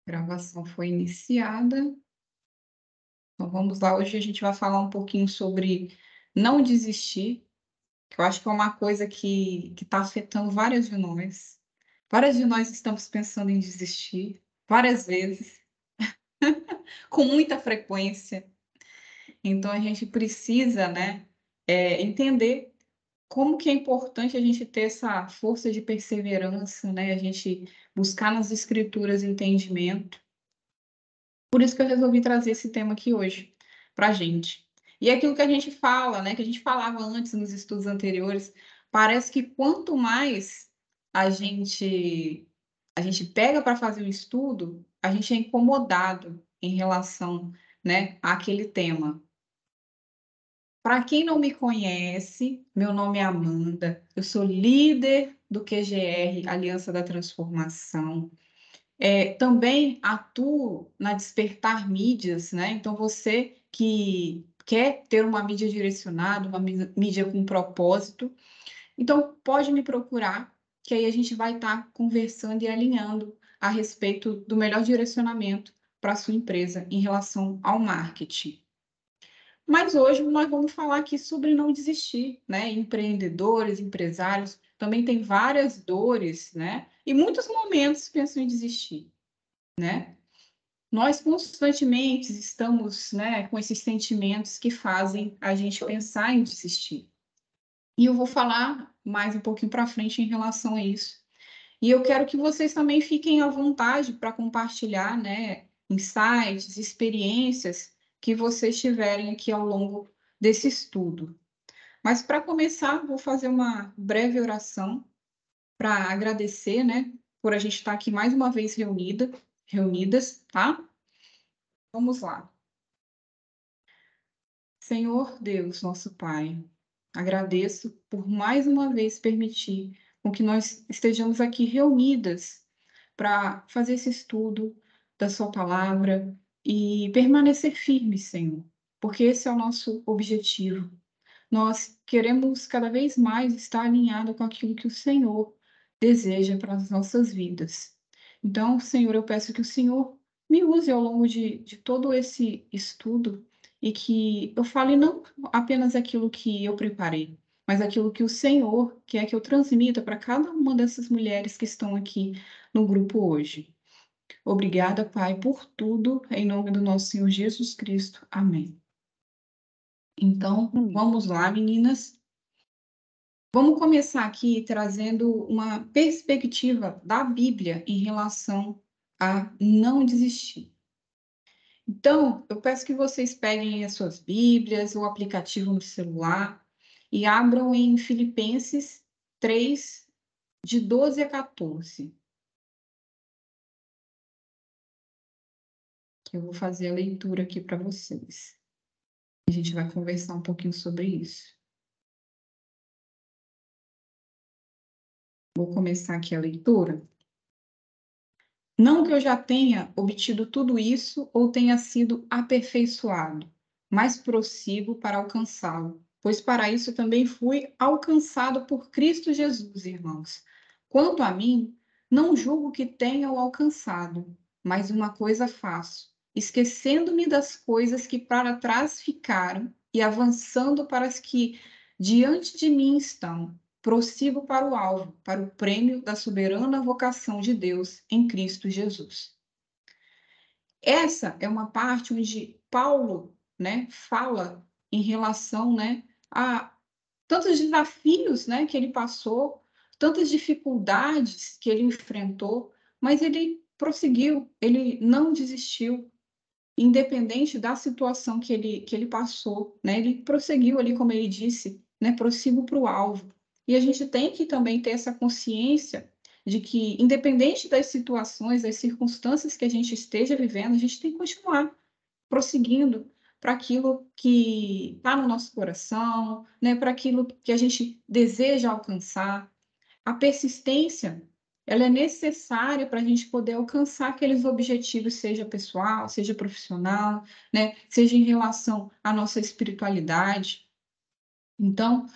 A gravação foi iniciada. Então vamos lá, hoje a gente vai falar um pouquinho sobre não desistir, que eu acho que é uma coisa que está afetando várias de nós. Várias de nós estamos pensando em desistir, várias vezes, com muita frequência. Então a gente precisa, né, entender como que é importante a gente ter essa força de perseverança, né, a gente buscar nas escrituras entendimento. Por isso que eu resolvi trazer esse tema aqui hoje para a gente. E é aquilo que a gente fala, né, que a gente falava antes nos estudos anteriores, parece que quanto mais a gente a gente pega para fazer o estudo, a gente é incomodado em relação, né, àquele tema. Para quem não me conhece, meu nome é Amanda, eu sou líder do QGR, Aliança da Transformação. Também atuo na Despertar Mídias, né, então você que quer ter uma mídia direcionada, uma mídia com propósito, então pode me procurar, que aí a gente vai estar conversando e alinhando a respeito do melhor direcionamento para a sua empresa em relação ao marketing. Mas hoje nós vamos falar aqui sobre não desistir, né, empreendedores, empresários, também têm várias dores, né, e muitos momentos pensam em desistir, né. Nós constantemente estamos, né, com esses sentimentos que fazem a gente pensar em desistir. E eu vou falar mais um pouquinho para frente em relação a isso. E eu quero que vocês também fiquem à vontade para compartilhar, né, insights, experiências que vocês tiverem aqui ao longo desse estudo. Mas para começar, vou fazer uma breve oração para agradecer, né, por a gente estar aqui mais uma vez reunidas, tá? Vamos lá. Senhor Deus, nosso Pai, agradeço por mais uma vez permitir com que nós estejamos aqui reunidas para fazer esse estudo da Sua palavra e permanecer firmes, Senhor, porque esse é o nosso objetivo. Nós queremos cada vez mais estar alinhado com aquilo que o Senhor deseja para as nossas vidas. Então, Senhor, eu peço que o Senhor me use ao longo de todo esse estudo e que eu fale não apenas aquilo que eu preparei, mas aquilo que o Senhor quer que eu transmita para cada uma dessas mulheres que estão aqui no grupo hoje. Obrigada, Pai, por tudo, em nome do nosso Senhor Jesus Cristo. Amém. Então, Hum. vamos lá, meninas. Vamos começar aqui trazendo uma perspectiva da Bíblia em relação a não desistir. Então, eu peço que vocês peguem as suas Bíblias, o aplicativo no celular e abram em Filipenses 3, de 12 a 14, que eu vou fazer a leitura aqui para vocês. A gente vai conversar um pouquinho sobre isso. Vou começar aqui a leitura. Não que eu já tenha obtido tudo isso ou tenha sido aperfeiçoado, mas prossigo para alcançá-lo, pois para isso também fui alcançado por Cristo Jesus, irmãos. Quanto a mim, não julgo que tenha o alcançado, mas uma coisa faço, esquecendo-me das coisas que para trás ficaram e avançando para as que diante de mim estão. Prossigo para o alvo, para o prêmio da soberana vocação de Deus em Cristo Jesus. Essa é uma parte onde Paulo, né, fala em relação, né, a tantos desafios, né, que ele passou, tantas dificuldades que ele enfrentou, mas ele prosseguiu, ele não desistiu, independente da situação que ele passou, né, ele prosseguiu ali, como ele disse, né, prossigo para o alvo. E a gente tem que também ter essa consciência de que, independente das situações, das circunstâncias que a gente esteja vivendo, a gente tem que continuar prosseguindo para aquilo que está no nosso coração, né, para aquilo que a gente deseja alcançar. A persistência, ela é necessária para a gente poder alcançar aqueles objetivos, seja pessoal, seja profissional, né, seja em relação à nossa espiritualidade. Então,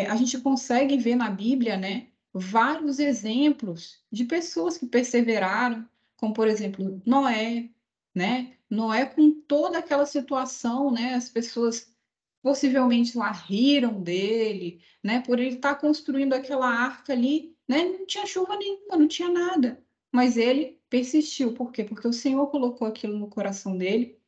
a gente consegue ver na Bíblia, né, vários exemplos de pessoas que perseveraram, como por exemplo, Noé, né? Noé com toda aquela situação, né? As pessoas possivelmente lá riram dele, né? Por ele estar construindo aquela arca ali, né? Não tinha chuva nenhuma, não tinha nada. Mas ele persistiu. Por quê? Porque o Senhor colocou aquilo no coração dele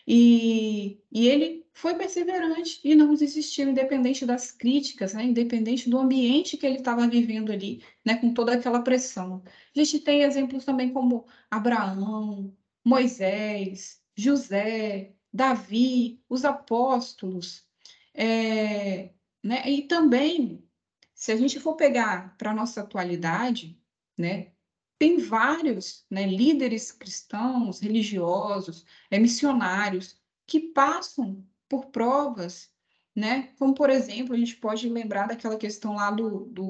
e ele foi perseverante e não desistiu, independente das críticas, né? Independente do ambiente que ele estava vivendo ali, né? Com toda aquela pressão. A gente tem exemplos também como Abraão, Moisés, José, Davi, os apóstolos, né? E também, se a gente for pegar para a nossa atualidade, né? Tem vários, né, líderes cristãos, religiosos, missionários, que passam por provas, né? Como, por exemplo, a gente pode lembrar daquela questão lá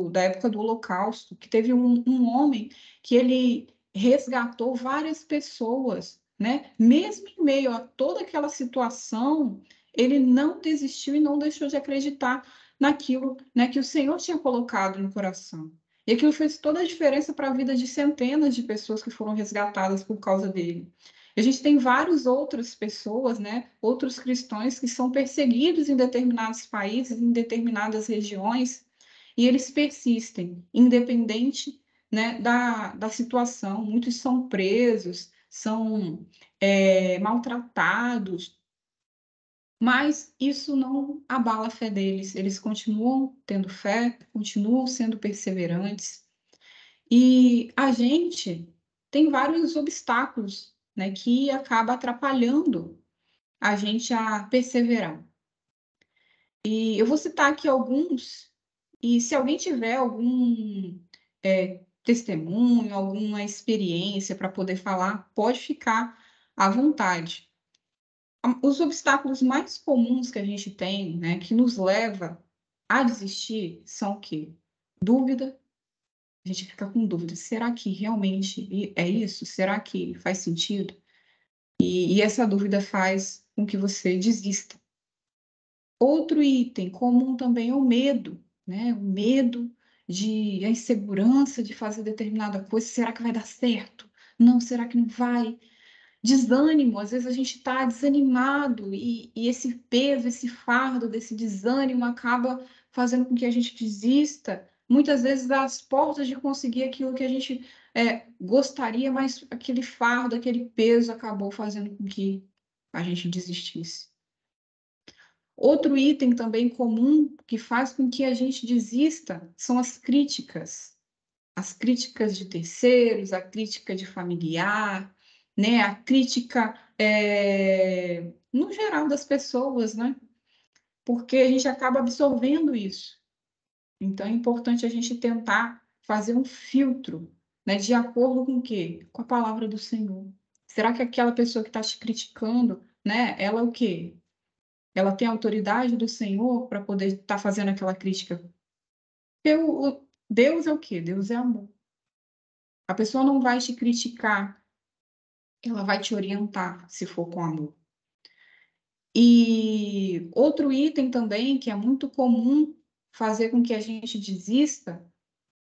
da época do Holocausto, que teve um homem que ele resgatou várias pessoas, né? Mesmo em meio a toda aquela situação, ele não desistiu e não deixou de acreditar naquilo, né, que o Senhor tinha colocado no coração. E aquilo fez toda a diferença para a vida de centenas de pessoas que foram resgatadas por causa dele. E a gente tem várias outras pessoas, né, outros cristãos que são perseguidos em determinados países, em determinadas regiões, e eles persistem, independente, né, da situação. Muitos são presos, são maltratados, mas isso não abala a fé deles. Eles continuam tendo fé, continuam sendo perseverantes. E a gente tem vários obstáculos, né, que acaba atrapalhando a gente a perseverar. E eu vou citar aqui alguns, e se alguém tiver algum testemunho, alguma experiência para poder falar, pode ficar à vontade. Os obstáculos mais comuns que a gente tem, né, que nos leva a desistir, são o quê? Dúvida. A gente fica com dúvida, será que realmente é isso? Será que faz sentido? E essa dúvida faz com que você desista. Outro item comum também é o medo, né? O medo a insegurança de fazer determinada coisa. Será que vai dar certo? Não, será que não vai? Desânimo, às vezes a gente está desanimado e esse peso, esse fardo desse desânimo acaba fazendo com que a gente desista, muitas vezes das portas de conseguir aquilo que a gente gostaria, mas aquele fardo, aquele peso acabou fazendo com que a gente desistisse. Outro item também comum que faz com que a gente desista são as críticas de terceiros, a crítica de familiar, né? A crítica no geral das pessoas, né? Porque a gente acaba absorvendo isso. Então é importante a gente tentar fazer um filtro, né? De acordo com o quê? Com a palavra do Senhor. Será que aquela pessoa que está te criticando, né? Ela é o quê? Ela tem a autoridade do Senhor para poder estar fazendo aquela crítica? Porque Deus é o quê? Deus é amor. A pessoa não vai te criticar, ela vai te orientar, se for com amor. E outro item também que é muito comum fazer com que a gente desista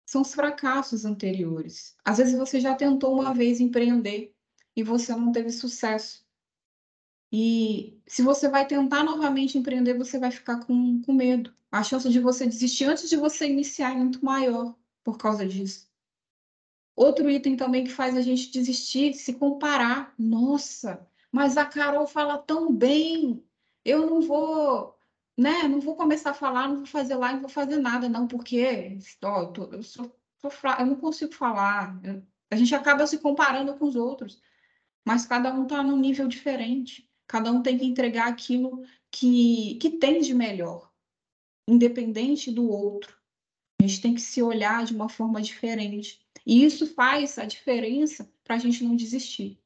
são os fracassos anteriores. Às vezes você já tentou uma vez empreender e você não teve sucesso. E se você vai tentar novamente empreender, você vai ficar com medo. A chance de você desistir antes de você iniciar é muito maior por causa disso. Outro item também que faz a gente desistir, se comparar. Nossa, mas a Carol fala tão bem. Eu não vou, né? Não vou começar a falar, não vou fazer live, não vou fazer nada, não, porque ó, eu não consigo falar. A gente acaba se comparando com os outros, mas cada um está num nível diferente. Cada um tem que entregar aquilo que tem de melhor, independente do outro. A gente tem que se olhar de uma forma diferente. E isso faz a diferença para a gente não desistir.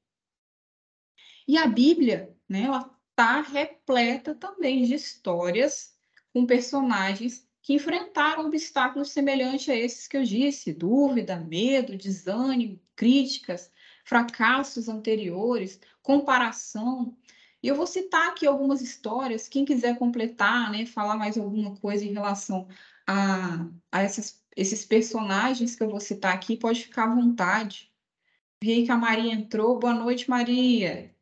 E a Bíblia, né, ela está repleta também de histórias com personagens que enfrentaram obstáculos semelhantes a esses que eu disse: dúvida, medo, desânimo, críticas, fracassos anteriores, comparação. E eu vou citar aqui algumas histórias, quem quiser completar, né, falar mais alguma coisa em relação a esses personagens que eu vou citar aqui, pode ficar à vontade. Vi aí que a Maria entrou. Boa noite, Maria.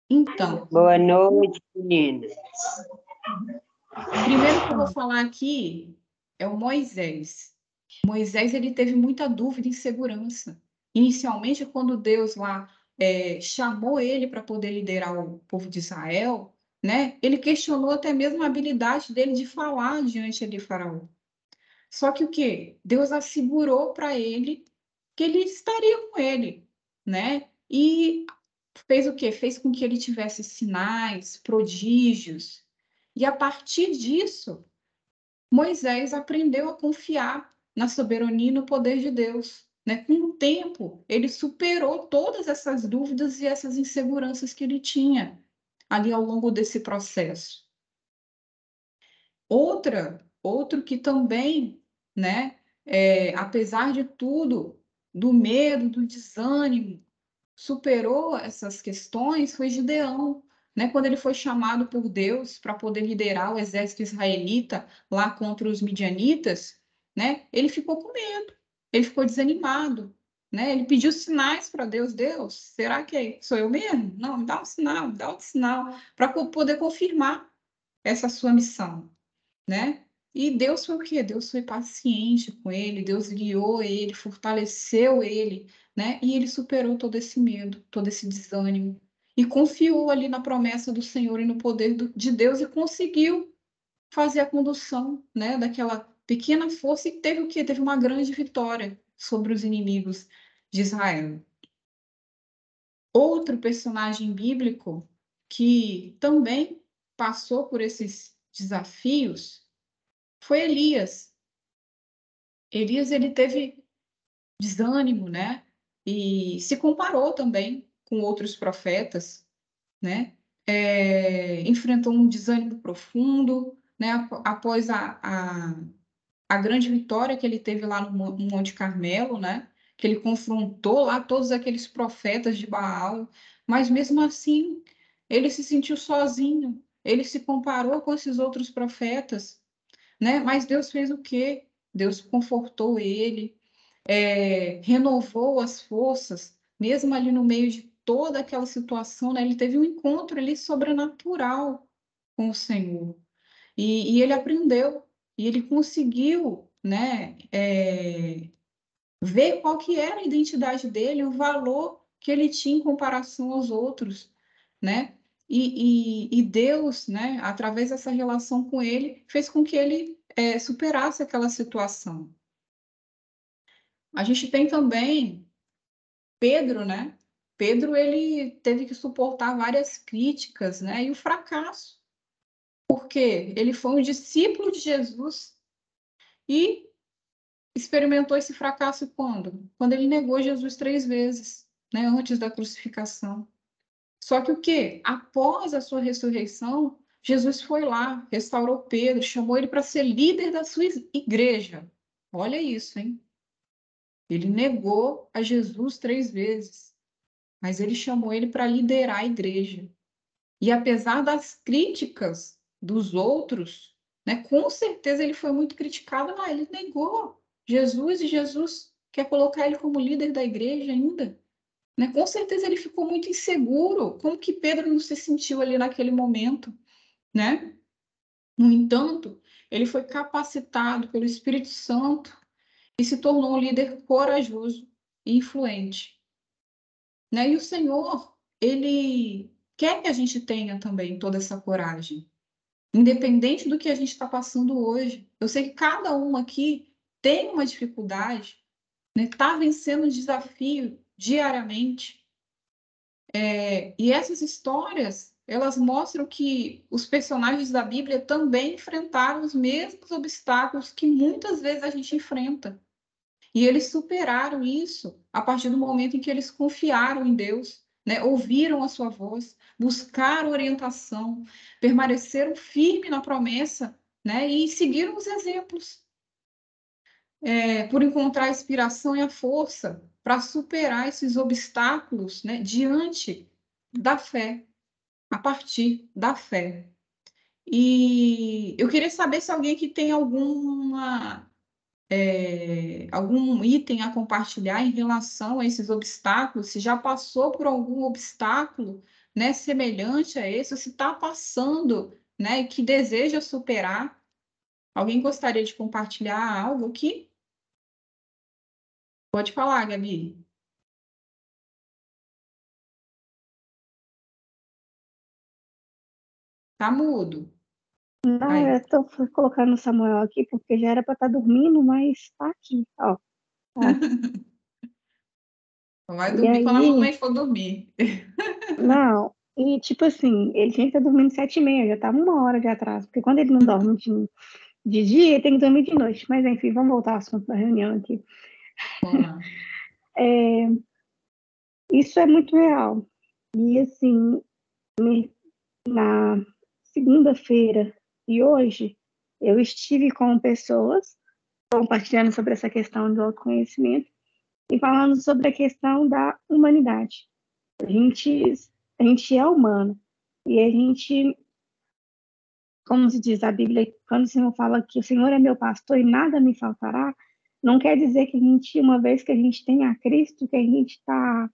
Então, Boa noite, meninas. primeiro que eu vou falar aqui é o Moisés. Moisés, ele teve muita dúvida e insegurança. Inicialmente, quando Deus lá chamou ele para poder liderar o povo de Israel, né? Ele questionou até mesmo a habilidade dele de falar diante de Faraó. Só que o quê? Deus assegurou para ele que ele estaria com ele, né? E fez o quê? Fez com que ele tivesse sinais, prodígios. E a partir disso, Moisés aprendeu a confiar na soberania e no poder de Deus. Né? Com o tempo, ele superou todas essas dúvidas e essas inseguranças que ele tinha ali ao longo desse processo. Outro que também, né, apesar de tudo, do medo, do desânimo, superou essas questões foi Gideão, né? Quando ele foi chamado por Deus para poder liderar o exército israelita lá contra os midianitas, né? Ele ficou com medo, ele ficou desanimado, né? Ele pediu sinais para Deus, Deus, será que sou eu mesmo? Não, me dá um sinal, me dá outro sinal para poder confirmar essa sua missão, né? E Deus foi o quê? Deus foi paciente com ele, Deus guiou ele, fortaleceu ele, né? E ele superou todo esse medo, todo esse desânimo e confiou ali na promessa do Senhor e no poder de Deus e conseguiu fazer a condução, né, daquela pequena força e teve o quê? Teve uma grande vitória sobre os inimigos de Israel. Outro personagem bíblico que também passou por esses desafios foi Elias. Elias, ele teve desânimo, né? E se comparou também com outros profetas, né? Enfrentou um desânimo profundo, né? Após a grande vitória que ele teve lá no Monte Carmelo, né? Que ele confrontou lá todos aqueles profetas de Baal, mas mesmo assim ele se sentiu sozinho, ele se comparou com esses outros profetas, né? Mas Deus fez o quê? Deus confortou ele, renovou as forças, mesmo ali no meio de toda aquela situação, né? Ele teve um encontro ali sobrenatural com o Senhor. E ele aprendeu, e ele conseguiu, né, ver qual que era a identidade dele, o valor que ele tinha em comparação aos outros, né? E Deus, né, através dessa relação com ele, fez com que ele superasse aquela situação. A gente tem também Pedro, né? Pedro, ele teve que suportar várias críticas, né? E o fracasso, porque ele foi um discípulo de Jesus e experimentou esse fracasso quando? Quando ele negou Jesus 3 vezes, né? Antes da crucificação. Só que o quê? Após a sua ressurreição, Jesus foi lá, restaurou Pedro, chamou ele para ser líder da sua igreja. Olha isso, hein? Ele negou a Jesus 3 vezes, mas ele chamou ele para liderar a igreja. E apesar das críticas dos outros, né, com certeza ele foi muito criticado, mas ele negou Jesus e Jesus quer colocar ele como líder da igreja ainda. Né? Com certeza ele ficou muito inseguro. Como que Pedro não se sentiu ali naquele momento, né? No entanto, ele foi capacitado pelo Espírito Santo e se tornou um líder corajoso e influente. Né? E o Senhor, ele quer que a gente tenha também toda essa coragem, independente do que a gente está passando hoje. Eu sei que cada um aqui tem uma dificuldade, né? Está vencendo um desafio diariamente. E essas histórias, elas mostram que os personagens da Bíblia também enfrentaram os mesmos obstáculos que muitas vezes a gente enfrenta. E eles superaram isso a partir do momento em que eles confiaram em Deus, né? Ouviram a sua voz, buscaram orientação, permaneceram firmes na promessa, né? E seguiram os exemplos, por encontrar a inspiração e a força para superar esses obstáculos, né? Diante da fé, a partir da fé. E eu queria saber se alguém que tem alguma algum item a compartilhar em relação a esses obstáculos, se já passou por algum obstáculo, né, semelhante a esse, ou se está passando, né, e que deseja superar. Alguém gostaria de compartilhar algo aqui? Pode falar, Gabi. Tá mudo. Não, eu Aí. estou colocando o Samuel aqui porque já era para estar dormindo, mas está aqui, ó. Tá. Vai E dormir quando a aí, mamãe for dormir. não, e tipo assim, ele tinha que estar dormindo 7h30, já estava 1 hora de atraso, porque quando ele não dorme de dia, ele tem que dormir de noite. Mas enfim, vamos voltar ao assunto da reunião aqui. Vamos lá. Isso é muito real. E assim, na segunda-feira e hoje, eu estive com pessoas compartilhando sobre essa questão do autoconhecimento e falando sobre a questão da humanidade. A gente é humano e a gente, como se diz a Bíblia, quando o Senhor fala que o Senhor é meu pastor e nada me faltará, não quer dizer que a gente, uma vez que a gente tem a Cristo, que a gente está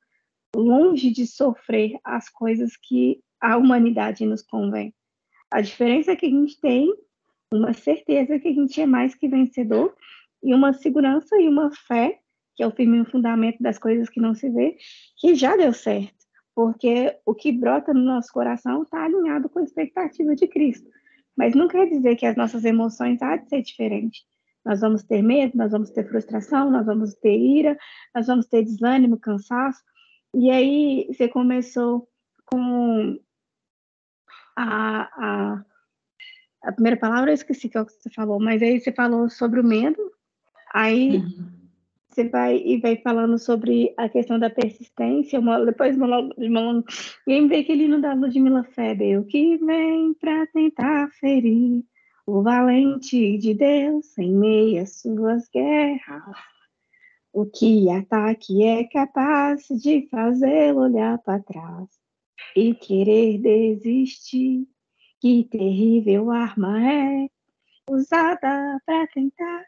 longe de sofrer as coisas que a humanidade nos convém. A diferença é que a gente tem uma certeza que a gente é mais que vencedor e uma segurança e uma fé, que é o firme fundamento das coisas que não se vê, que já deu certo, porque o que brota no nosso coração está alinhado com a expectativa de Cristo. Mas não quer dizer que as nossas emoções há de ser diferentes. Nós vamos ter medo, nós vamos ter frustração, nós vamos ter ira, nós vamos ter desânimo, cansaço. E aí você começou com a a primeira palavra eu esqueci que é o que você falou, mas aí você falou sobre o medo, aí você vai falando sobre a questão da persistência, depois lembrei que ele não dá Ludmilla Feber, o que vem para tentar ferir o valente de Deus em meio às suas guerras, o que ataque é capaz de fazê-lo olhar para trás e querer desistir, que terrível arma é usada para tentar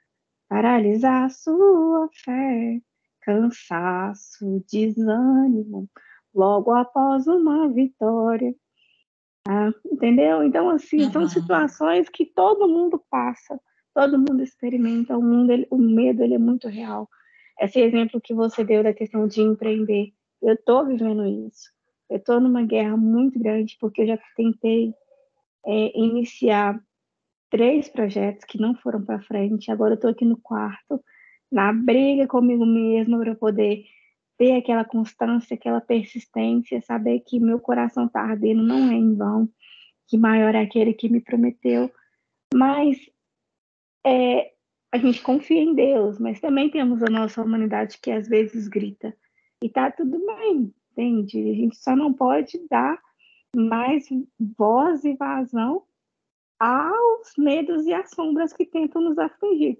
paralisar sua fé, cansaço, desânimo, logo após uma vitória. Entendeu? Então, assim, são situações que todo mundo passa, todo mundo experimenta, o medo ele é muito real. Esse exemplo que você deu da questão de empreender, eu estou vivendo isso. Eu estou numa guerra muito grande, porque eu já tentei iniciar 3 projetos que não foram para frente. Agora eu estou aqui no quarto, na briga comigo mesma para poder ter aquela constância, aquela persistência, saber que meu coração está ardendo, não é em vão, que maior é aquele que me prometeu. Mas a gente confia em Deus, mas também temos a nossa humanidade que às vezes grita. E tá tudo bem, entende? A gente só não pode dar mais voz e vazão aos medos e às sombras que tentam nos afligir.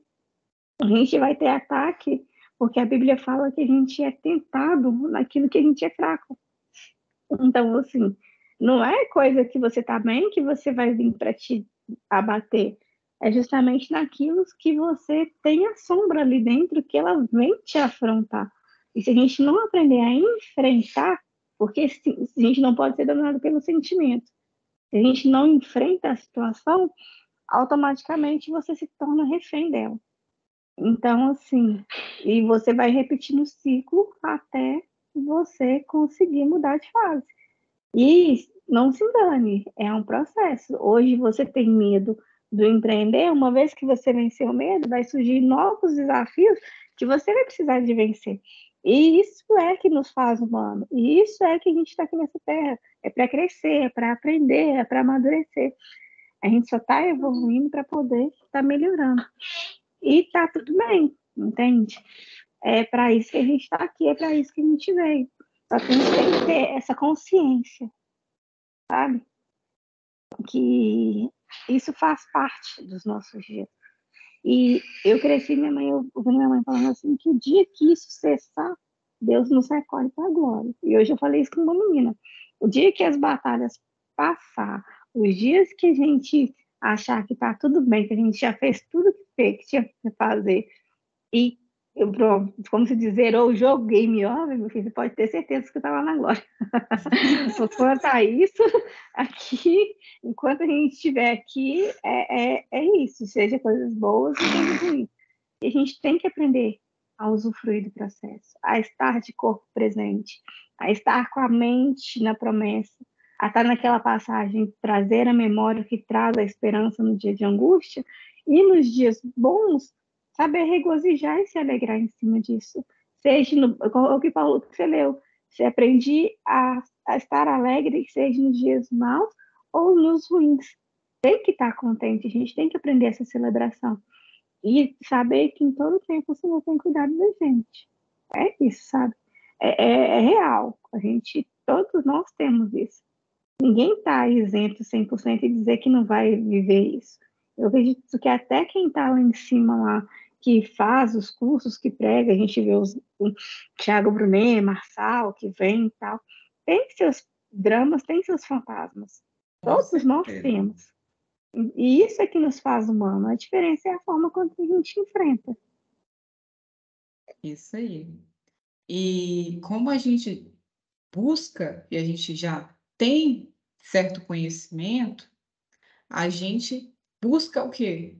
A gente vai ter ataque, porque a Bíblia fala que a gente é tentado naquilo que a gente é fraco. Então, assim, não é coisa que você tá bem que você vai vir para te abater. É justamente naquilo que você tem a sombra ali dentro que ela vem te afrontar. E se a gente não aprender a enfrentar, porque a gente não pode ser dominado pelo sentimento. Se a gente não enfrenta a situação, automaticamente você se torna refém dela. Então, assim, e você vai repetindo o ciclo até você conseguir mudar de fase. E não se engane, é um processo. Hoje você tem medo do empreender, uma vez que você venceu o medo, vai surgir novos desafios que você vai precisar de vencer. E isso é que nos faz humano. E isso é que a gente está aqui nessa terra. É para crescer, é para aprender, é para amadurecer. A gente só está evoluindo para poder estar tá melhorando. E tá tudo bem, entende? É para isso que a gente está aqui, é para isso que a gente veio. Só que a gente tem que ter essa consciência, sabe? Que isso faz parte dos nossos dias. E eu cresci, eu ouvi minha mãe falando assim, que o dia que isso cessar, Deus nos recolhe para a glória. E hoje eu falei isso com uma menina. O dia que as batalhas passar, os dias que a gente achar que está tudo bem, que a gente já fez tudo que tinha que fazer, E pronto, como se diz, zerou o jogo, game over, meu filho, você pode ter certeza que eu estava na glória. Quanto a isso, aqui, enquanto a gente estiver aqui, é isso, seja coisas boas e coisas ruins. E a gente tem que aprender a usufruir do processo, a estar de corpo presente, a estar com a mente na promessa, a estar naquela passagem, trazer a memória que traz a esperança no dia de angústia, e nos dias bons, saber regozijar e se alegrar em cima disso. Seja o que Paulo que você leu, se aprendi a estar alegre, seja nos dias maus ou nos ruins. Tem que estar contente, a gente tem que aprender essa celebração. E saber que em todo tempo o Senhor tem cuidado da gente. É isso, sabe? É real. Todos nós temos isso. Ninguém está isento 100% e dizer que não vai viver isso. Eu vejo que até quem está lá em cima, lá, que faz os cursos, que prega, a gente vê o Thiago Brunet, Marçal, que vem e tal, tem seus dramas, tem seus fantasmas. Com Todos nós certeza. temos. E isso é que nos faz humano. A diferença é a forma como a gente enfrenta. Isso aí. E como a gente busca, e a gente já tem certo conhecimento, a gente busca o quê?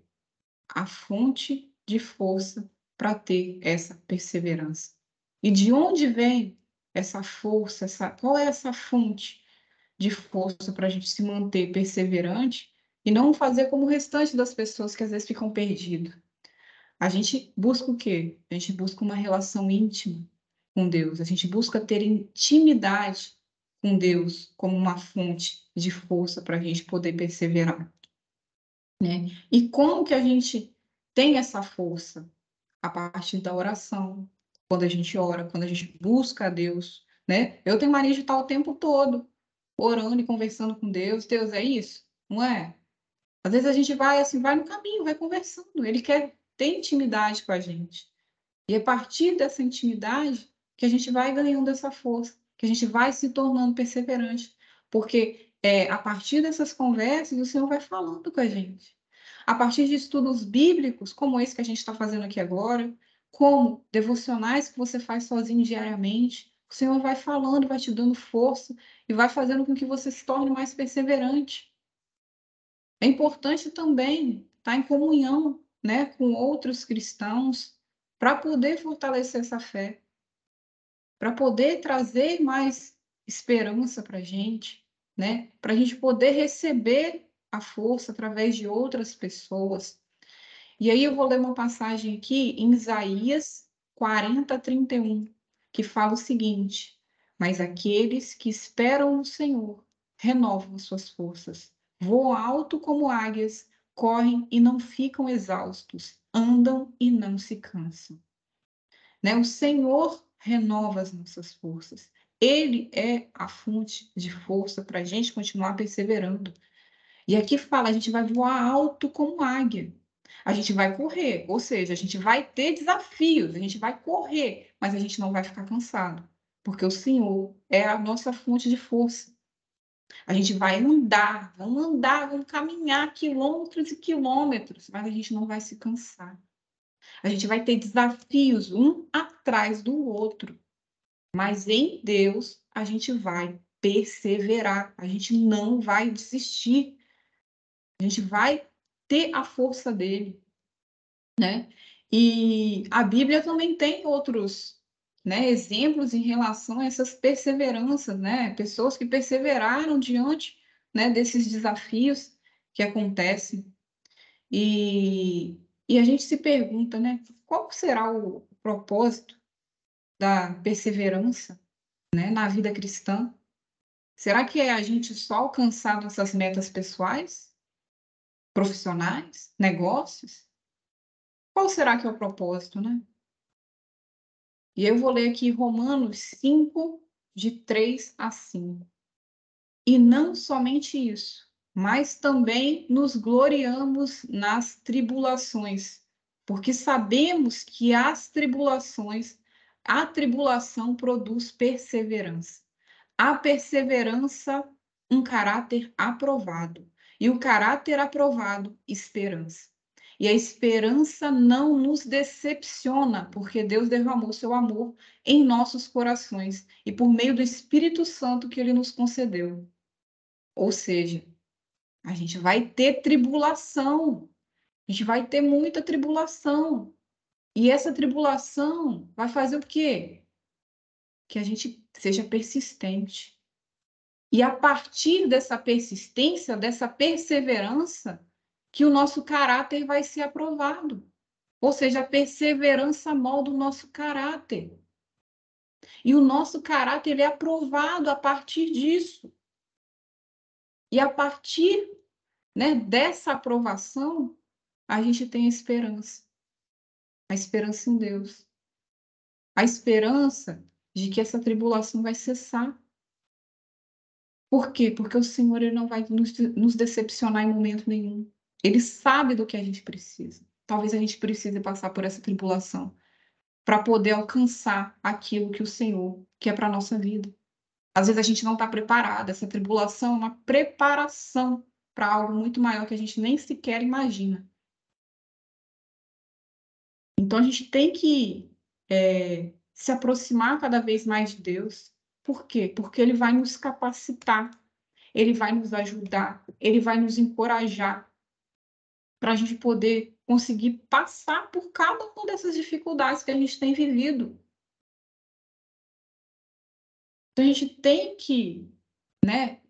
A fonte de força para ter essa perseverança. E de onde vem essa força? Qual é essa fonte de força para a gente se manter perseverante e não fazer como o restante das pessoas que às vezes ficam perdidas? A gente busca o quê? A gente busca uma relação íntima com Deus. A gente busca ter intimidade com Deus como uma fonte de força para a gente poder perseverar, né? E como que a gente tem essa força? A partir da oração, quando a gente ora, quando a gente busca a Deus, né? Eu tenho mania de estar o tempo todo orando e conversando com Deus. Deus, é isso? Não é? Às vezes a gente vai assim, vai no caminho, vai conversando. Ele quer ter intimidade com a gente. E é a partir dessa intimidade que a gente vai ganhando essa força, que a gente vai se tornando perseverante. Porque a partir dessas conversas, o Senhor vai falando com a gente. A partir de estudos bíblicos, como esse que a gente está fazendo aqui agora, como devocionais que você faz sozinho diariamente, o Senhor vai falando, vai te dando força e vai fazendo com que você se torne mais perseverante. É importante também estar em comunhão, né, com outros cristãos para poder fortalecer essa fé, para poder trazer mais esperança para a gente, né, para a gente poder receber a força através de outras pessoas. E aí eu vou ler uma passagem aqui em Isaías 40:31, que fala o seguinte: Mas aqueles que esperam no Senhor renovam as suas forças, voam alto como águias, correm e não ficam exaustos, andam e não se cansam. Né? O Senhor renova as nossas forças. Ele é a fonte de força para a gente continuar perseverando. E aqui fala, a gente vai voar alto como águia. A gente vai correr, ou seja, a gente vai ter desafios, a gente vai correr, mas a gente não vai ficar cansado, porque o Senhor é a nossa fonte de força. A gente vai andar, vamos caminhar quilômetros e quilômetros, mas a gente não vai se cansar. A gente vai ter desafios um atrás do outro, mas em Deus a gente vai perseverar, a gente não vai desistir. A gente vai ter a força dele, né? E a Bíblia também tem outros, né, exemplos em relação a essas perseveranças, né? Pessoas que perseveraram diante, né, desses desafios que acontecem. E a gente se pergunta, né, qual será o propósito da perseverança, né, na vida cristã? Será que é a gente só alcançar nossas metas pessoais, profissionais, negócios? Qual será que é o propósito, né? E eu vou ler aqui Romanos 5, de 3 a 5. E não somente isso, mas também nos gloriamos nas tribulações, porque sabemos que a tribulação produz perseverança. A perseverança, um caráter aprovado. E o caráter aprovado, esperança. E a esperança não nos decepciona, porque Deus derramou seu amor em nossos corações e por meio do Espírito Santo que ele nos concedeu. Ou seja, a gente vai ter tribulação, a gente vai ter muita tribulação. E essa tribulação vai fazer o quê? Que a gente seja persistente. E a partir dessa persistência, dessa perseverança, que o nosso caráter vai ser aprovado. Ou seja, a perseverança molda o nosso caráter. E o nosso caráter ele é aprovado a partir disso. E a partir, né, dessa aprovação, a gente tem a esperança. A esperança em Deus. A esperança de que essa tribulação vai cessar. Por quê? Porque o Senhor ele não vai nos decepcionar em momento nenhum. Ele sabe do que a gente precisa. Talvez a gente precise passar por essa tribulação para poder alcançar aquilo que o Senhor quer para a nossa vida. Às vezes a gente não está preparado. Essa tribulação é uma preparação para algo muito maior que a gente nem sequer imagina. Então a gente tem que se aproximar cada vez mais de Deus. Por quê? Porque Ele vai nos capacitar, Ele vai nos ajudar, Ele vai nos encorajar para a gente poder conseguir passar por cada uma dessas dificuldades que a gente tem vivido. Então a gente tem que, né,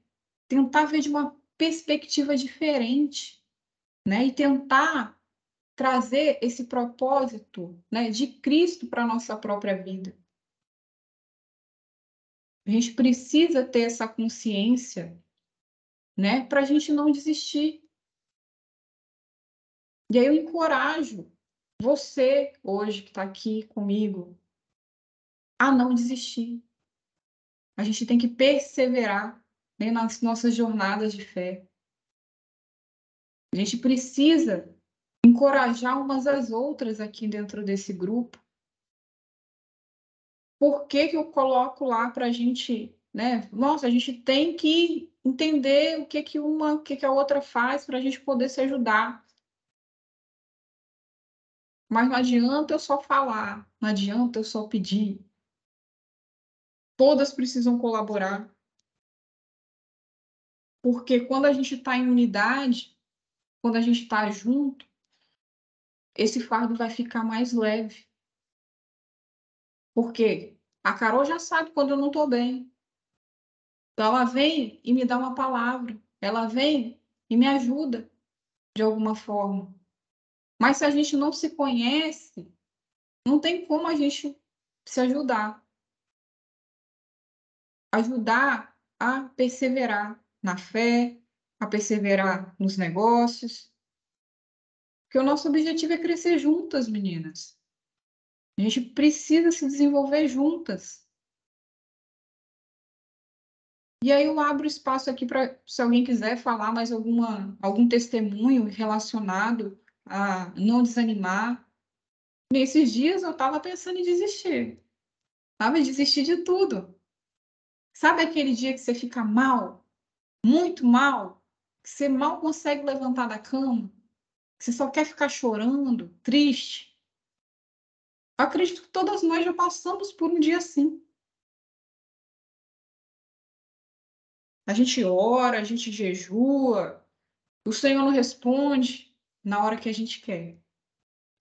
tentar ver de uma perspectiva diferente, né, e tentar trazer esse propósito, né, de Cristo para a nossa própria vida. A gente precisa ter essa consciência, né, para a gente não desistir. E aí eu encorajo você, hoje, que está aqui comigo, a não desistir. A gente tem que perseverar, né, nas nossas jornadas de fé. A gente precisa encorajar umas às outras aqui dentro desse grupo. Por que eu coloco lá para a gente, né? Nossa, a gente tem que entender o que a outra faz para a gente poder se ajudar. Mas não adianta eu só falar, não adianta eu só pedir. Todas precisam colaborar. Porque quando a gente está em unidade, quando a gente está junto, esse fardo vai ficar mais leve. Por quê? A Carol já sabe quando eu não estou bem. Então, ela vem e me dá uma palavra. Ela vem e me ajuda de alguma forma. Mas se a gente não se conhece, não tem como a gente se ajudar. Ajudar a perseverar na fé, a perseverar nos negócios. Porque o nosso objetivo é crescer juntas, meninas. A gente precisa se desenvolver juntas. E aí eu abro espaço aqui para, se alguém quiser falar mais algum testemunho relacionado a não desanimar. Nesses dias eu estava pensando em desistir. Sabe? Desistir de tudo. Sabe aquele dia que você fica mal? Muito mal? Que você mal consegue levantar da cama? Que você só quer ficar chorando, triste? Eu acredito que todas nós já passamos por um dia assim. A gente ora, a gente jejua, o Senhor não responde na hora que a gente quer.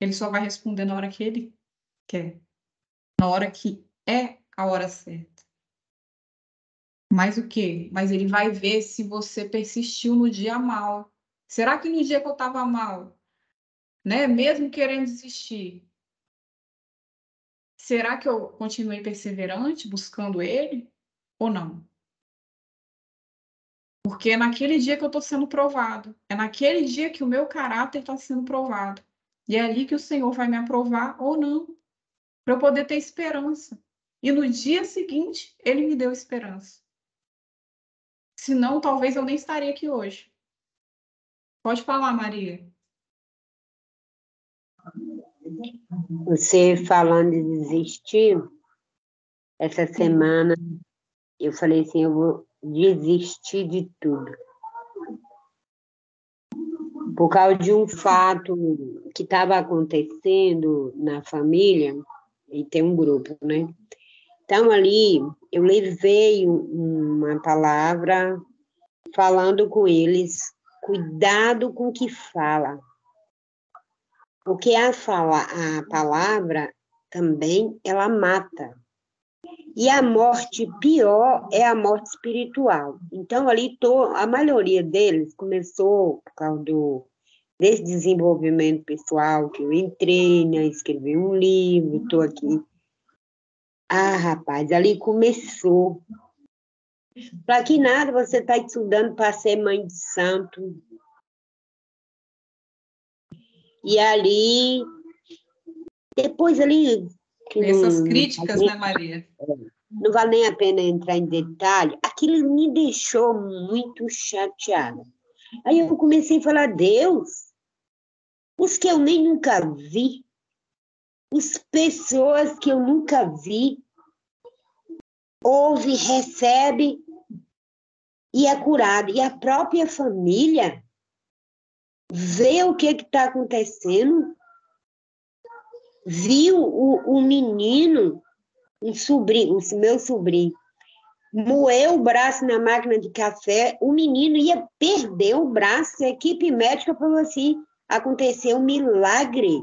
Ele só vai responder na hora que ele quer, na hora que é a hora certa. Mas o quê? Mas ele vai ver se você persistiu no dia mal. Será que no dia que eu estava mal, né, mesmo querendo desistir, será que eu continuei perseverante buscando ele ou não? Porque é naquele dia que eu estou sendo provado. É naquele dia que o meu caráter está sendo provado. E é ali que o Senhor vai me aprovar ou não, para eu poder ter esperança. E no dia seguinte, ele me deu esperança. Senão, talvez eu nem estaria aqui hoje. Pode falar, Maria. Você falando de desistir, essa semana eu falei assim, eu vou desistir de tudo. por causa de um fato que estava acontecendo na família, e tem um grupo, né? Então, ali, eu levei uma palavra falando com eles, cuidado com o que fala, porque a palavra também, ela mata. E a morte pior é a morte espiritual. Então, ali, a maioria deles começou por causa desse desenvolvimento pessoal que eu entrei, né, escrevi um livro, estou aqui. Ah, rapaz, ali começou. Para que nada você está estudando para ser mãe de santo. E ali, depois ali... Essas críticas, né, Maria? Não vale nem a pena entrar em detalhe. Aquilo me deixou muito chateada. Aí eu comecei a falar, Deus, os que eu nem nunca vi, as pessoas que eu nunca vi, ouve, recebe e é curado. E a própria família vê o que está acontecendo, viu o menino, um sobrinho, o meu sobrinho, moeu o braço na máquina de café, o menino ia perder o braço, a equipe médica falou assim, aconteceu um milagre.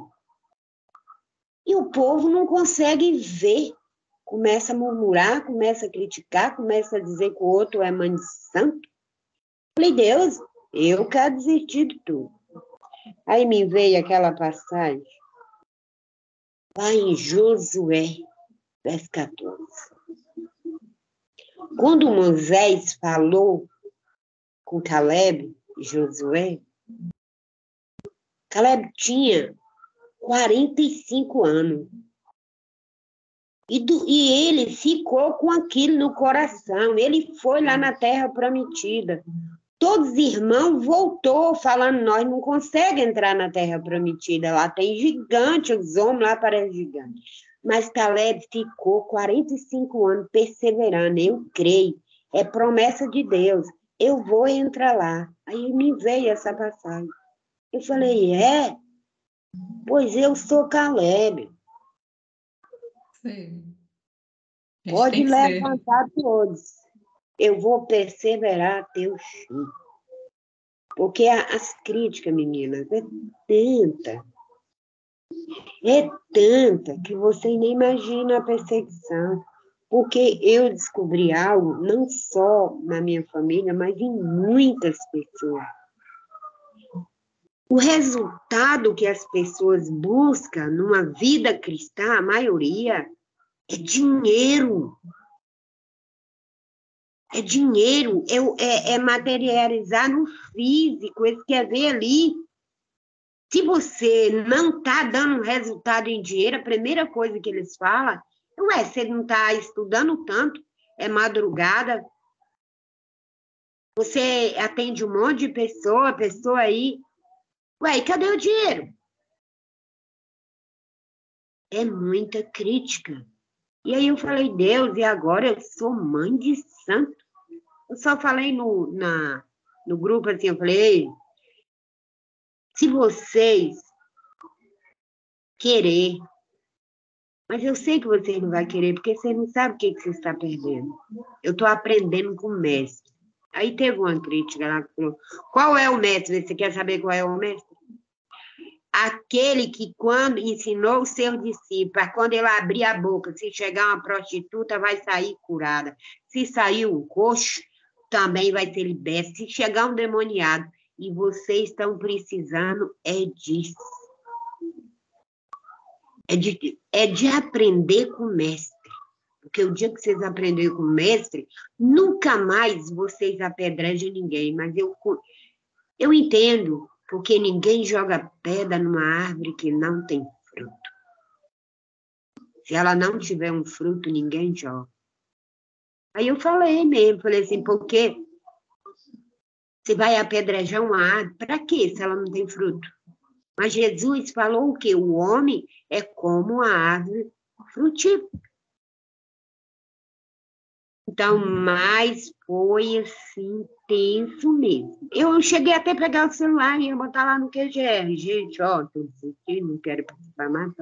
E o povo não consegue ver, começa a murmurar, começa a criticar, começa a dizer que o outro é mãe de santo. Falei, Deus, eu quero desistir de tudo. Aí me veio aquela passagem, lá em Josué, verso 14. Quando Moisés falou com Caleb e Josué, Caleb tinha 45 anos. E ele ficou com aquilo no coração. Ele foi lá na terra prometida. Todos os irmãos voltou falando, nós não conseguimos entrar na terra prometida. Lá tem gigante, os homens lá parecem gigantes. Mas Caleb ficou 45 anos perseverando. Eu creio. É promessa de Deus. Eu vou entrar lá. Aí me veio essa passagem. Eu falei, pois eu sou Caleb. Sim. Pode levantar todos. Eu vou perseverar até o fim. Porque as críticas, meninas, é tanta que você nem imagina a perseguição. Porque eu descobri algo, não só na minha família, mas em muitas pessoas. O resultado que as pessoas buscam numa vida cristã, a maioria, é dinheiro. É dinheiro, é materializar no físico, eles querem ver ali. Se você não está dando resultado em dinheiro, a primeira coisa que eles falam, você não está estudando tanto, é madrugada, você atende um monte de pessoa aí, e cadê o dinheiro? É muita crítica. E aí eu falei, Deus, e agora eu sou mãe de santo? Eu só falei no grupo assim, eu falei, se vocês querer, mas eu sei que vocês não vão querer, porque vocês não sabem o que você está perdendo. Eu estou aprendendo com o mestre. Aí teve uma crítica lá que falou, qual é o mestre? Você quer saber qual é o mestre? Aquele que quando ensinou o seu discípulo, quando ele abrir a boca, se chegar uma prostituta, vai sair curada. Se sair um coxo, também vai ser liberto. Se chegar um demoniado, e vocês estão precisando disso. É de aprender com o mestre. Porque o dia que vocês aprenderem com o mestre, nunca mais vocês apedrejam ninguém. Mas eu entendo, porque ninguém joga pedra numa árvore que não tem fruto. Se ela não tiver um fruto, ninguém joga. Aí eu falei assim, porque você vai apedrejar uma árvore, para quê se ela não tem fruto? Mas Jesus falou o quê? O homem é como a árvore frutífera. Então, mas foi assim, tenso mesmo. Eu cheguei até a pegar o celular e ia botar lá no QGR. Gente, ó, tô desistindo, não quero participar mais.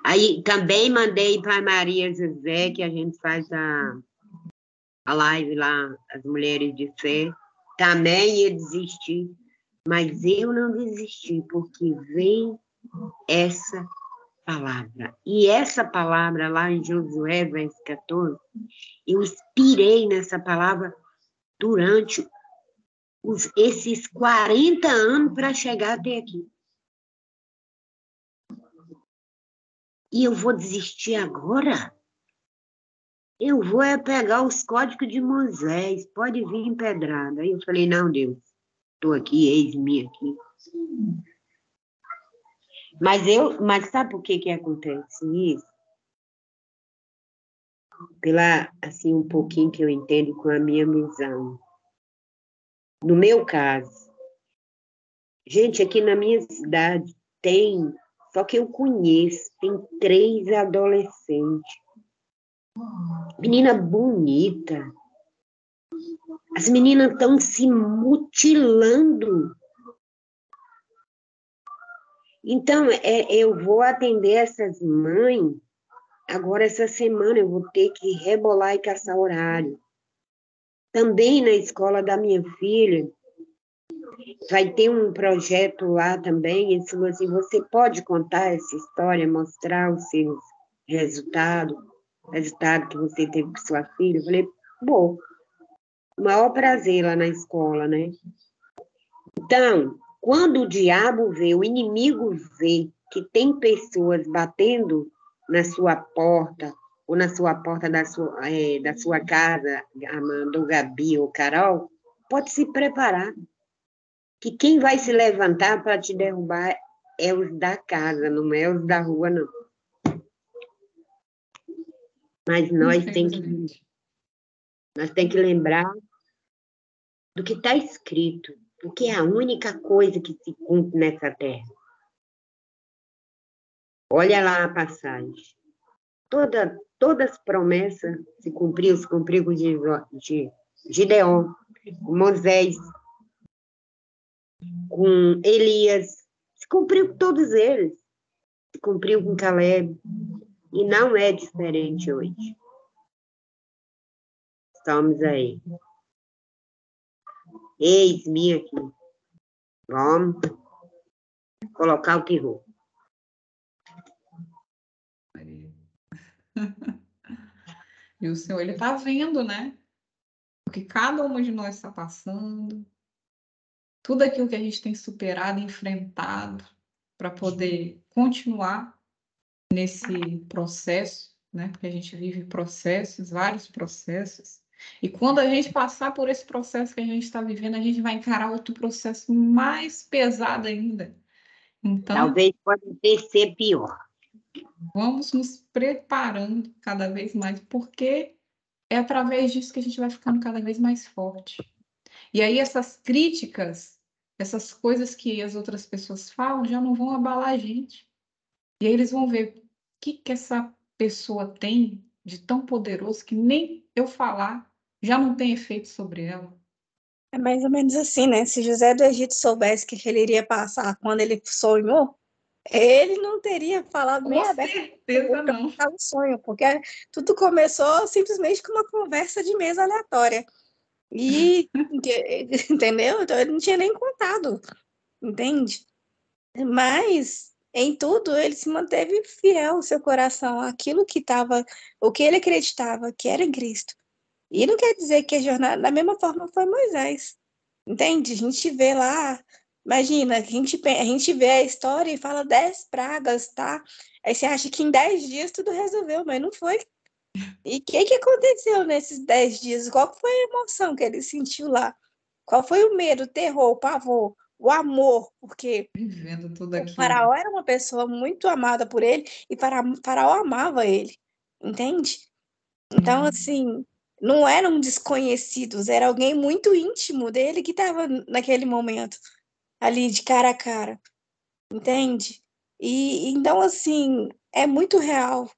Aí também mandei para Maria José, que a gente faz a live lá, as mulheres de fé. Também ia desistir, mas eu não desisti, porque vem essa palavra. E essa palavra lá em Josué, verso 14, eu inspirei nessa palavra durante esses 40 anos para chegar até aqui. E eu vou desistir agora? Eu vou pegar os códigos de Moisés, pode vir em pedrada. Aí eu falei, não, Deus, estou aqui, eis-me aqui. Mas sabe por que acontece isso? Assim, um pouquinho que eu entendo com a minha visão. No meu caso, gente, aqui na minha cidade só que eu conheço, tem 3 adolescentes. Menina bonita. As meninas estão se mutilando. Então, eu vou atender essas mães. Agora, essa semana, eu vou ter que rebolar e caçar horário. Também na escola da minha filha, vai ter um projeto lá também. Eles falou assim, você pode contar essa história, mostrar os seus resultado que você teve com sua filha? Eu falei, bom, o maior prazer lá na escola, né? Então, quando o diabo vê, o inimigo vê que tem pessoas batendo na sua porta, ou na sua porta da sua casa, Amanda, ou Gabi, ou Carol, pode se preparar, que quem vai se levantar para te derrubar é os da casa, não é os da rua, não. Mas nós temos que lembrar do que está escrito, porque é a única coisa que se cumpre nessa terra. Olha lá a passagem. Todas as promessas se cumpriu com Gideon, com Moisés, com Elias, se cumpriu com todos eles, se cumpriu com Caleb, e não é diferente hoje. Estamos aí. Eis-me aqui. Vamos colocar o terror. E o Senhor, Ele está vendo, né? O que cada uma de nós está passando, tudo aquilo que a gente tem superado, enfrentado, para poder continuar nesse processo, né? Porque a gente vive processos, vários processos. E quando a gente passar por esse processo que a gente está vivendo, a gente vai encarar outro processo mais pesado ainda. Então, talvez pode ser pior. Vamos nos preparando cada vez mais, porque é através disso que a gente vai ficando cada vez mais forte. E aí essas críticas, essas coisas que as outras pessoas falam, já não vão abalar a gente. E aí eles vão ver o que essa pessoa tem de tão poderoso que nem eu falar já não tem efeito sobre ela. É mais ou menos assim, né? Se José do Egito soubesse que ele iria passar quando ele sonhou, ele não teria falado nem aberto. Com certeza não. O sonho, porque tudo começou simplesmente com uma conversa de mesa aleatória. E, entendeu? Então ele não tinha nem contado, entende? Mas em tudo ele se manteve fiel ao seu coração, aquilo que estava, o que ele acreditava que era em Cristo. E não quer dizer que a jornada, da mesma forma, foi Moisés. Entende? A gente vê lá, imagina, a gente vê a história e fala 10 pragas, tá? Aí você acha que em 10 dias tudo resolveu, mas não foi. E o que aconteceu nesses 10 dias? Qual foi a emoção que ele sentiu lá? Qual foi o medo, o terror, o pavor, o amor? Porque Vivendo tudo o aquilo. faraó era uma pessoa muito amada por ele e faraó amava ele, entende? Então, assim, não eram desconhecidos, era alguém muito íntimo dele que estava naquele momento, ali de cara a cara, entende? E então, assim, é muito real.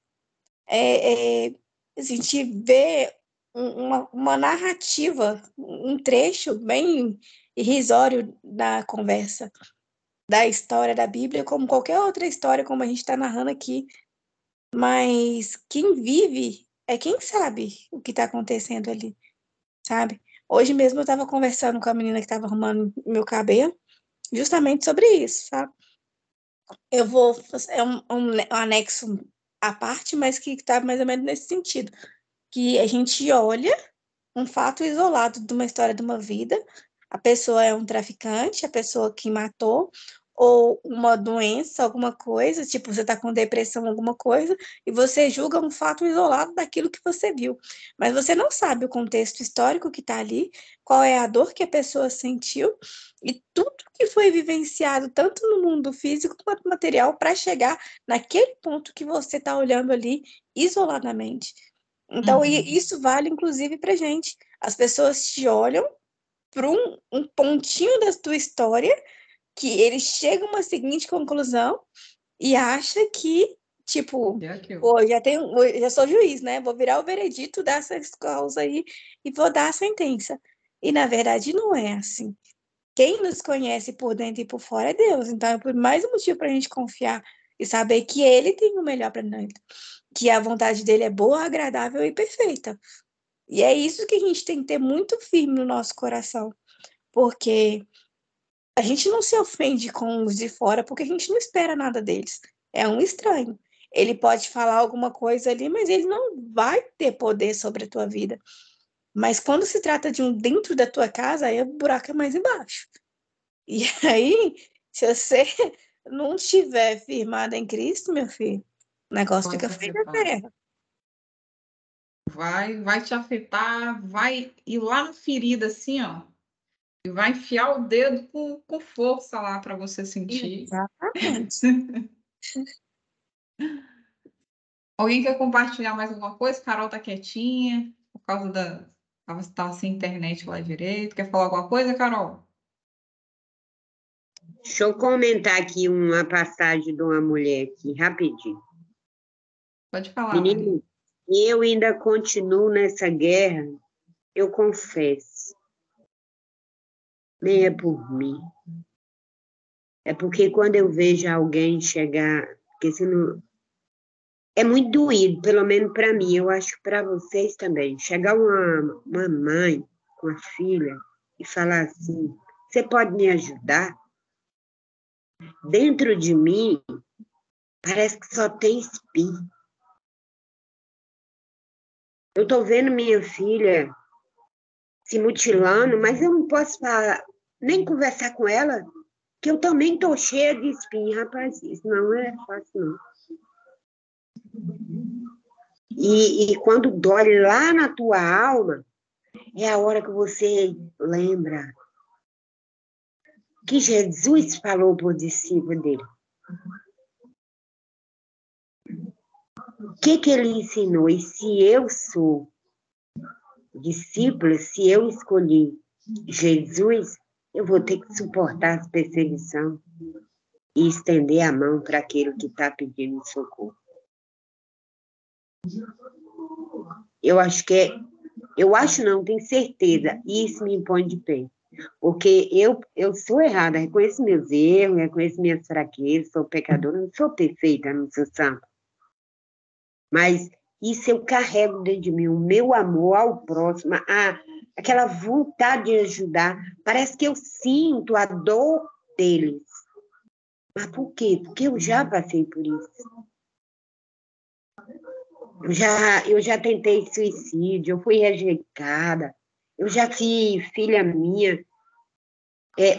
a gente vê uma narrativa, um trecho bem irrisório da conversa, da história da Bíblia, como qualquer outra história, como a gente está narrando aqui. Mas quem vive é quem sabe o que está acontecendo ali, sabe? Hoje mesmo eu estava conversando com a menina que estava arrumando meu cabelo, justamente sobre isso, sabe? Eu vou fazer um anexo à parte, mas que está mais ou menos nesse sentido, que a gente olha um fato isolado de uma história de uma vida, a pessoa é um traficante, a pessoa que matou, ou uma doença, alguma coisa, tipo, você está com depressão, alguma coisa, e você julga um fato isolado daquilo que você viu. Mas você não sabe o contexto histórico que está ali, qual é a dor que a pessoa sentiu, e tudo que foi vivenciado, tanto no mundo físico quanto material, para chegar naquele ponto que você está olhando ali isoladamente. Então, isso vale, inclusive, para gente. As pessoas te olham para um pontinho da tua história que eles chegam a uma seguinte conclusão e acha que, tipo, pô, já sou juiz, né? Vou virar o veredito dessas causas aí e vou dar a sentença. E, na verdade, não é assim. Quem nos conhece por dentro e por fora é Deus. Então, é por mais um motivo para a gente confiar e saber que Ele tem o melhor para nós, que a vontade dele é boa, agradável e perfeita. E é isso que a gente tem que ter muito firme no nosso coração, porque a gente não se ofende com os de fora, porque a gente não espera nada deles. É um estranho. Ele pode falar alguma coisa ali, mas ele não vai ter poder sobre a tua vida. Mas quando se trata de um dentro da tua casa, aí o buraco é mais embaixo. E aí, se você não estiver firmado em Cristo, meu filho, o negócio fica feio na terra. Vai te afetar, vai ir lá na ferida, assim, ó, e vai enfiar o dedo com força lá para você sentir. Exatamente. Alguém quer compartilhar mais alguma coisa? Carol tá quietinha, por causa da... Tava sem internet lá direito. Quer falar alguma coisa, Carol? Deixa eu comentar aqui uma passagem de uma mulher aqui, rapidinho. Pode falar, Maria. Menino, eu ainda continuo nessa guerra, eu confesso. Nem é por mim. É porque quando eu vejo alguém chegar, porque se não, é muito doído, pelo menos para mim, eu acho que para vocês também. Chegar uma mãe com a filha e falar assim: você pode me ajudar? Dentro de mim, parece que só tem espinho. Eu estou vendo minha filha se mutilando, mas eu não posso falar, nem conversar com ela, que eu também estou cheia de espinho, rapaz. Isso não é fácil, não. E quando dói lá na tua alma, é a hora que você lembra que Jesus falou para o discípulo dele. O que ele ensinou? E se eu sou discípulo, se eu escolhi Jesus, eu vou ter que suportar as perseguições e estender a mão para aquele que está pedindo socorro. Eu acho não, tenho certeza, isso me impõe de pé. Porque eu sou errada, reconheço meus erros, reconheço minhas fraquezas, sou pecadora, não sou perfeita, não sou santa. Mas isso eu carrego dentro de mim, o meu amor ao próximo, aquela vontade de ajudar. Parece que eu sinto a dor deles. Mas por quê? Porque eu já passei por isso. Eu já tentei suicídio, eu fui rejeitada, eu já vi filha minha,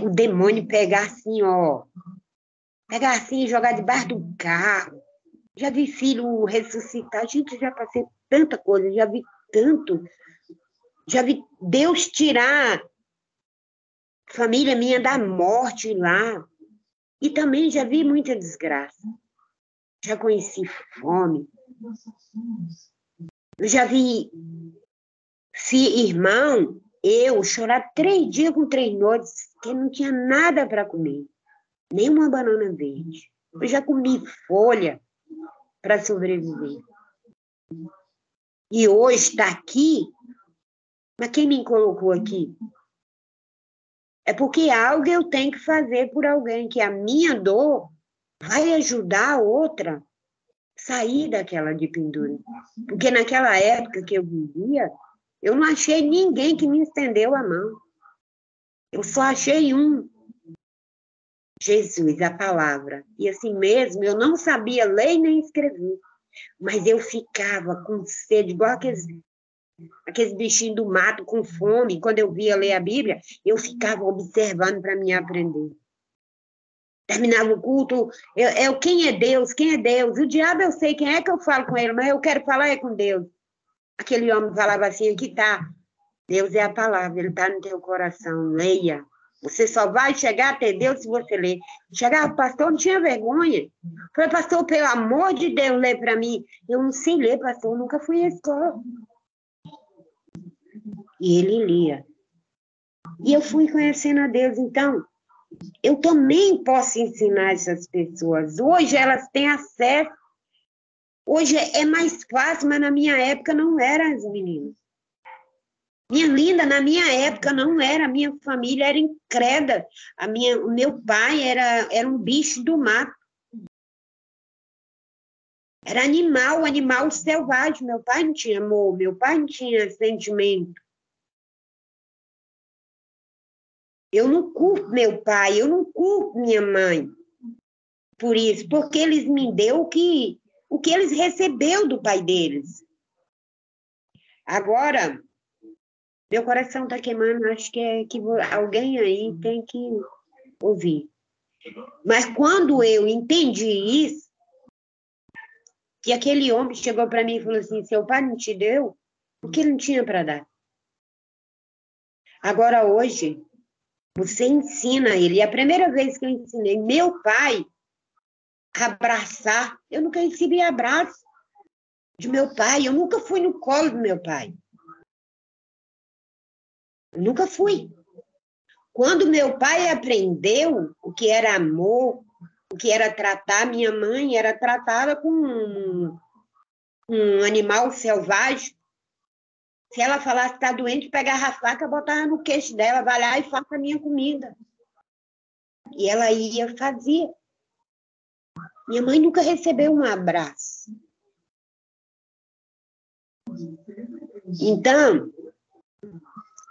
o demônio pegar assim, ó, pegar assim e jogar debaixo do carro. Já vi filho ressuscitar. Gente, já passei tanta coisa, já vi tanto. Já vi Deus tirar família minha da morte lá. E também já vi muita desgraça. Já conheci fome. Eu já vi irmão, eu chorar 3 dias com 3 noites, que não tinha nada para comer. Nem uma banana verde. Eu já comi folha para sobreviver. E hoje está aqui, mas quem me colocou aqui? É porque algo eu tenho que fazer por alguém, que a minha dor vai ajudar a outra a sair daquela de pendura. Porque naquela época que eu vivia, eu não achei ninguém que me estendeu a mão. Eu só achei um, Jesus, a palavra. E assim mesmo, eu não sabia ler nem escrever, mas eu ficava com sede, igual aqueles bichinhos do mato com fome. Quando eu via ler a Bíblia, eu ficava observando para me aprender. Terminava o culto, quem é Deus? Quem é Deus? O diabo eu sei quem é que eu falo com ele, mas eu quero falar é com Deus. Aquele homem falava assim, aqui está, Deus é a palavra, ele está no teu coração, leia. Você só vai chegar a ter Deus se você ler. Chegava o pastor, não tinha vergonha. Falei, pastor, pelo amor de Deus, lê para mim. Eu não sei ler, pastor, eu nunca fui à escola. E ele lia. E eu fui conhecendo a Deus. Então, eu também posso ensinar essas pessoas. Hoje elas têm acesso. Hoje é mais fácil, mas na minha época não era as meninas. Minha linda, na minha época não era, a minha família era incrédula, o meu pai era um bicho do mato. Era animal selvagem, meu pai não tinha amor, meu pai não tinha sentimento. Eu não culpo meu pai, eu não culpo minha mãe por isso, porque eles me deu o que eles receberam do pai deles. Agora, meu coração está queimando, acho que alguém aí tem que ouvir. Mas quando eu entendi isso, que aquele homem chegou para mim e falou assim, seu pai não te deu o que ele não tinha para dar. Agora, hoje, você ensina ele. E a primeira vez que eu ensinei meu pai a abraçar, eu nunca recebi abraço de meu pai, eu nunca fui no colo do meu pai. Eu nunca fui. Quando meu pai aprendeu o que era amor, o que era tratar, minha mãe era tratada como um animal selvagem. Se ela falasse que está doente, pegava a faca, botava no queixo dela, vai lá e faça a minha comida. E ela ia fazia. Minha mãe nunca recebeu um abraço. Então,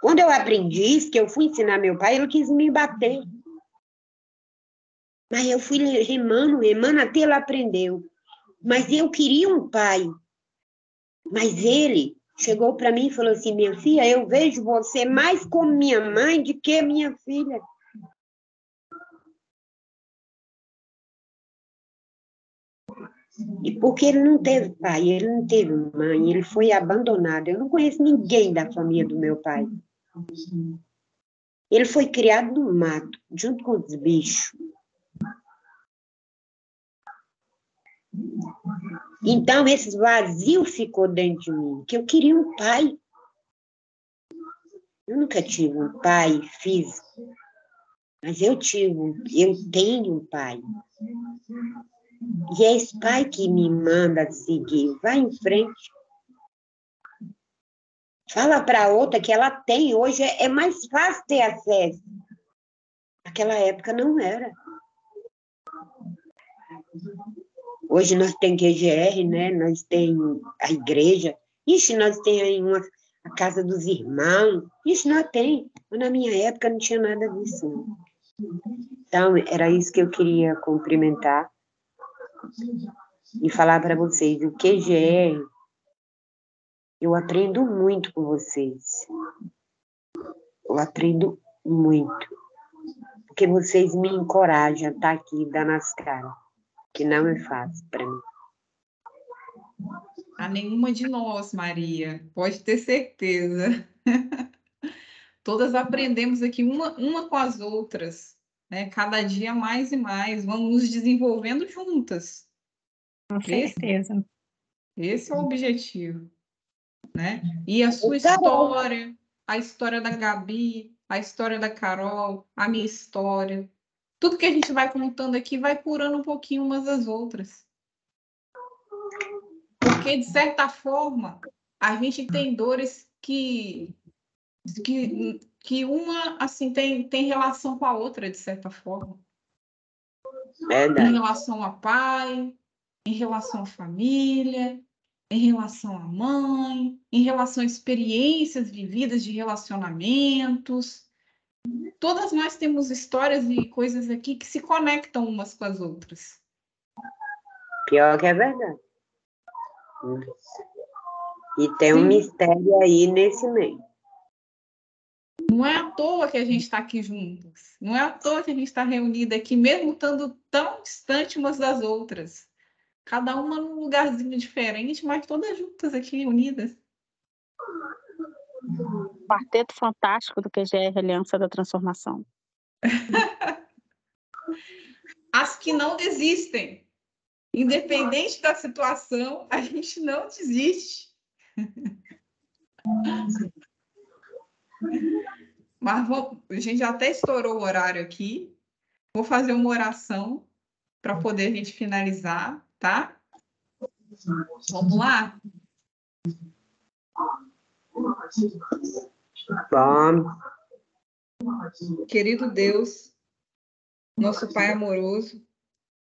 quando eu aprendi isso, que eu fui ensinar meu pai, ele quis me bater. Mas eu fui remando, até ele aprendeu. Mas eu queria um pai. Mas ele chegou para mim e falou assim, minha filha, eu vejo você mais como minha mãe do que minha filha. E porque ele não teve pai, ele não teve mãe, ele foi abandonado. Eu não conheço ninguém da família do meu pai. Ele foi criado no mato, junto com os bichos. Então, esse vazio ficou dentro de mim, que eu queria um pai. Eu nunca tive um pai físico, mas eu tenho um pai. E é esse pai que me manda seguir. Vai em frente. Fala para outra que ela tem. Hoje é mais fácil ter acesso. Naquela época não era. Hoje nós temos QGR, né? Nós temos a igreja. Ixi, nós temos a casa dos irmãos. Ixi, nós temos. Mas na minha época não tinha nada disso. Não. Então, era isso que eu queria cumprimentar e falar para vocês. O QGR, eu aprendo muito com vocês. Eu aprendo muito. Porque vocês me encorajam a estar aqui dando as caras. Que não é fácil para mim. A nenhuma de nós, Maria. Pode ter certeza. Todas aprendemos aqui uma com as outras, né? Cada dia mais e mais. Vamos nos desenvolvendo juntas. Com certeza. Esse é o objetivo, né? E a sua história, a história da Gabi, a história da Carol, a minha história. Tudo que a gente vai contando aqui vai curando um pouquinho umas das outras. Porque, de certa forma, a gente tem dores que uma, assim, tem relação com a outra, de certa forma. Verdade. Em relação a pai, em relação à família, em relação à mãe, em relação a experiências vividas de relacionamentos. Todas nós temos histórias e coisas aqui que se conectam umas com as outras. Pior que é verdade. E tem um mistério aí nesse meio. Não é à toa que a gente está aqui juntas. Não é à toa que a gente está reunida aqui, mesmo estando tão distante umas das outras. Cada uma num lugarzinho diferente, mas todas juntas aqui, unidas. Quarteto fantástico do QGR Aliança da Transformação. As que não desistem. Independente da situação, a gente não desiste. Mas a gente já até estourou o horário aqui. Vou fazer uma oração para poder a gente finalizar, tá? Vamos lá? Vamos. Querido Deus, nosso Pai amoroso,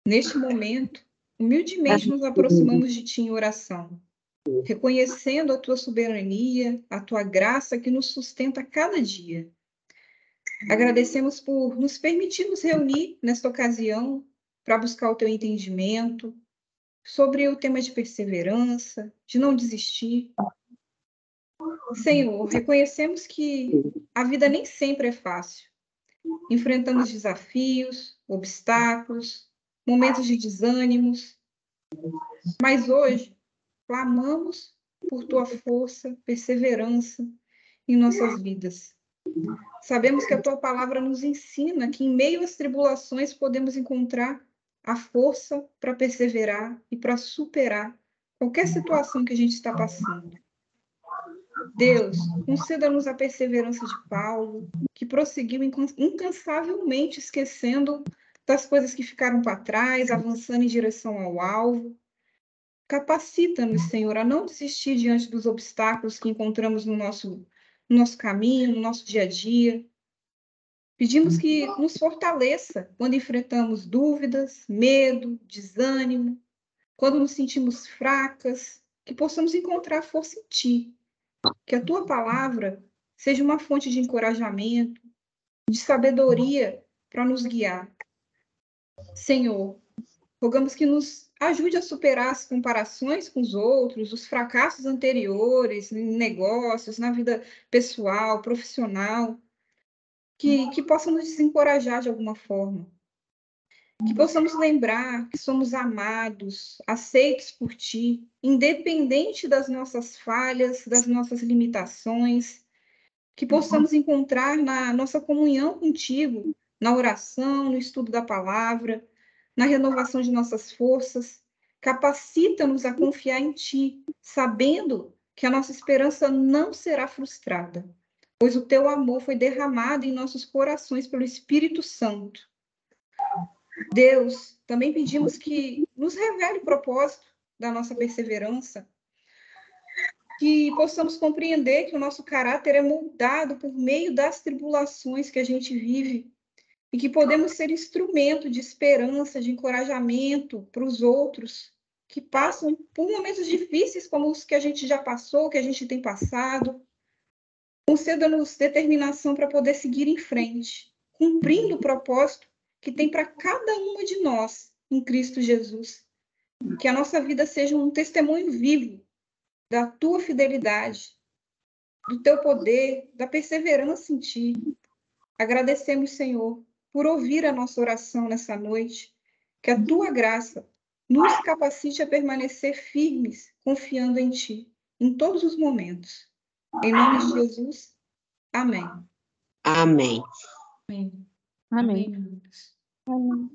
neste momento, humildemente nos aproximamos de Ti em oração, reconhecendo a Tua soberania, a Tua graça que nos sustenta a cada dia. Agradecemos por nos permitir nos reunir nesta ocasião para buscar o Teu entendimento sobre o tema de perseverança, de não desistir. Senhor, reconhecemos que a vida nem sempre é fácil. Enfrentamos desafios, obstáculos, momentos de desânimos. Mas hoje, clamamos por Tua força, perseverança em nossas vidas. Sabemos que a Tua palavra nos ensina que em meio às tribulações podemos encontrar a força para perseverar e para superar qualquer situação que a gente está passando. Deus, conceda-nos a perseverança de Paulo, que prosseguiu incansavelmente esquecendo das coisas que ficaram para trás, avançando em direção ao alvo. Capacita-nos, Senhor, a não desistir diante dos obstáculos que encontramos no nosso caminho, no nosso dia a dia. Pedimos que nos fortaleça quando enfrentamos dúvidas, medo, desânimo, quando nos sentimos fracas, que possamos encontrar força em Ti. Que a Tua palavra seja uma fonte de encorajamento, de sabedoria para nos guiar. Senhor, rogamos que nos ajude a superar as comparações com os outros, os fracassos anteriores, em negócios, na vida pessoal, profissional, que possam nos desencorajar de alguma forma. Que possamos lembrar que somos amados, aceitos por Ti, independente das nossas falhas, das nossas limitações, que possamos encontrar na nossa comunhão contigo, na oração, no estudo da palavra, na renovação de nossas forças. Capacita-nos a confiar em Ti, sabendo que a nossa esperança não será frustrada, pois o Teu amor foi derramado em nossos corações pelo Espírito Santo. Deus, também pedimos que nos revele o propósito da nossa perseverança, que possamos compreender que o nosso caráter é moldado por meio das tribulações que a gente vive e que podemos ser instrumento de esperança, de encorajamento para os outros que passam por momentos difíceis como os que a gente já passou, que a gente tem passado. Conceda-nos determinação para poder seguir em frente, cumprindo o propósito que tem para cada uma de nós em Cristo Jesus. Que a nossa vida seja um testemunho vivo da Tua fidelidade, do Teu poder, da perseverança em Ti. Agradecemos, Senhor, por ouvir a nossa oração nessa noite, que a Tua graça nos capacite a permanecer firmes, confiando em Ti, em todos os momentos. Em nome de Jesus, amém. Amém. Amém. Amém. Amém.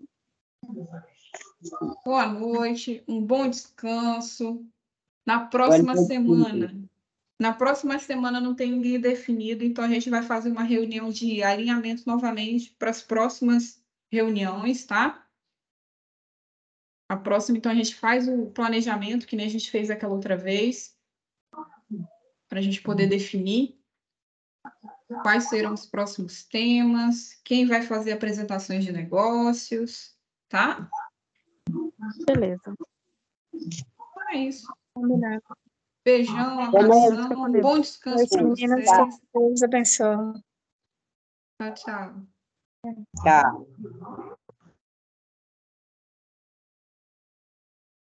Boa noite, um bom descanso. Na próxima semana não tem ninguém definido, então a gente vai fazer uma reunião de alinhamento novamente para as próximas reuniões, tá? A próxima, então, a gente faz o planejamento, que nem a gente fez aquela outra vez, para a gente poder definir quais serão os próximos temas, quem vai fazer apresentações de negócios, tá? Beleza. Então é isso. Combinado. Beijão, abração, bom descanso para Meninas, vocês. Deus abençoe. Tchau, tchau. Tchau.